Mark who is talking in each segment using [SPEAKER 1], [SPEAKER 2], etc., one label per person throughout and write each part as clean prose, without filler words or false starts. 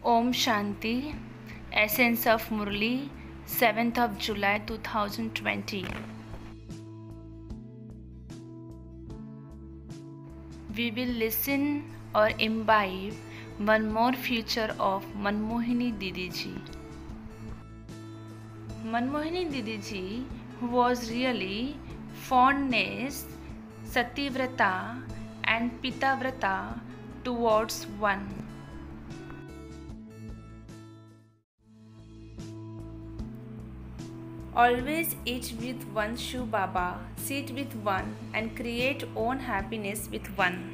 [SPEAKER 1] Om Shanti, Essence of Murli, 7th of July 2020. We will listen or imbibe one more feature of Manmohini Didi ji. Manmohini Didi ji, who was really fondness, Sativrata and Pitavrata towards one. Always eat with one shoe Baba, sit with one and create own happiness with one.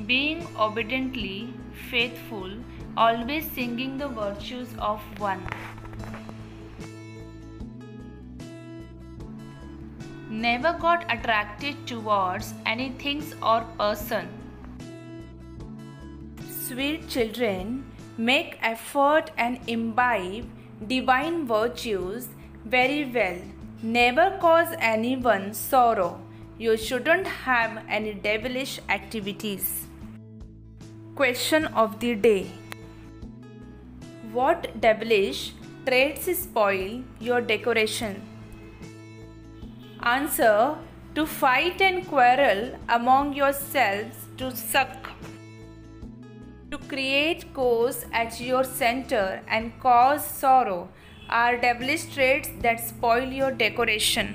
[SPEAKER 1] Being obediently faithful, always singing the virtues of one. Never got attracted towards anything or person. Sweet children, make effort and imbibe divine virtues very well. Never cause anyone sorrow. You shouldn't have any devilish activities. Question of the day. What devilish traits spoil your decoration? Answer: to fight and quarrel among yourselves, to suck, to create chaos at your center and cause sorrow are devilish traits that spoil your decoration.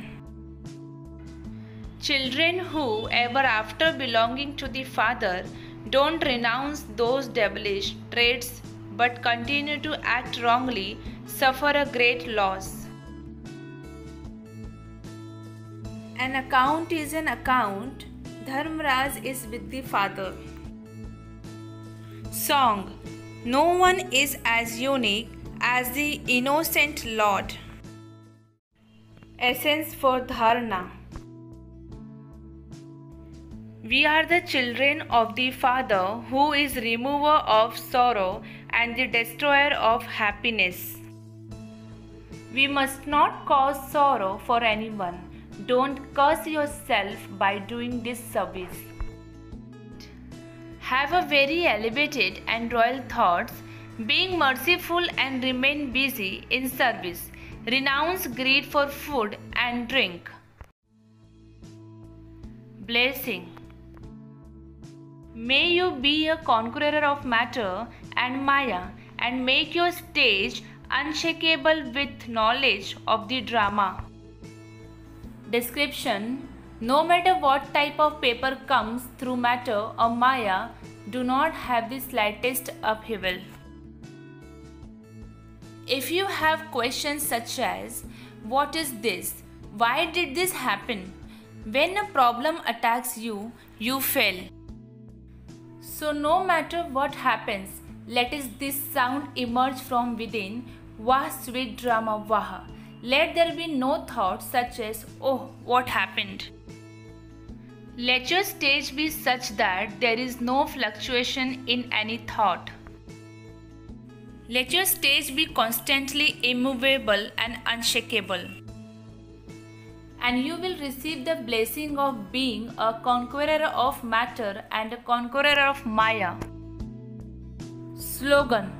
[SPEAKER 1] Children who, ever after belonging to the Father, don't renounce those devilish traits but continue to act wrongly, suffer a great loss. An account is an account. Dharmaraj is with the Father. Song. No one is as unique as the innocent Lord. Essence for Dharana. We are the children of the Father, who is remover of sorrow and the destroyer of happiness. We must not cause sorrow for anyone. Don't curse yourself by doing this service. Have a very elevated and royal thoughts, being merciful and remain busy in service. Renounce greed for food and drink. Blessing. May you be a conqueror of matter and Maya and make your stage unshakable with knowledge of the drama. Description. No matter what type of paper comes through matter or Maya, do not have the slightest upheaval. If you have questions such as, what is this? Why did this happen? When a problem attacks you, you fail. So no matter what happens, let this sound emerge from within. Wah sweet drama Vaha. Let there be no thoughts such as, oh, what happened? Let your stage be such that there is no fluctuation in any thought. Let your stage be constantly immovable and unshakable. And you will receive the blessing of being a conqueror of matter and a conqueror of Maya. Slogan.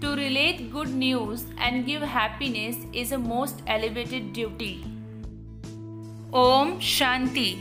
[SPEAKER 1] To relate good news and give happiness is a most elevated duty. Om Shanti.